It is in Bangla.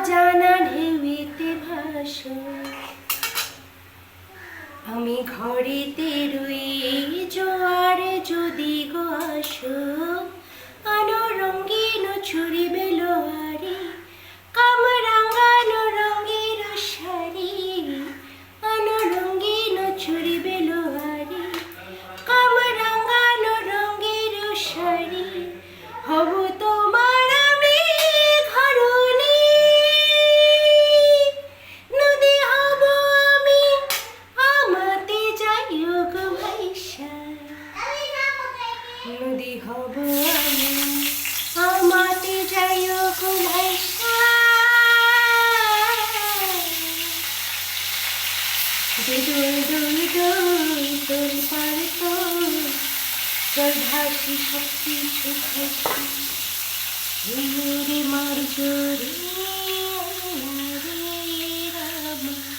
অজানা ঢেউতে ভাসো। আমি ঘরেতে রই জোয়ারে যদি গো আসো, আনো রঙিন ছুরি বেলোয়ারি, কামরাঙানো রঙের শাড়ি, আনো রঙিন ছুরি বেলোয়ারি, কামরাঙানো রঙের শাড়ি। হব তোমার আমি ঘরণী, নদী হব আমি আমাতে যাইও গো ভাইসা। নদী হব আমি আমাতে যাইও গো ভাইসা। যে দোল দোল দোল দোল পার তোল, চল ভাসি সব কিছু ভাসি, রে মার জোরে রে রামা।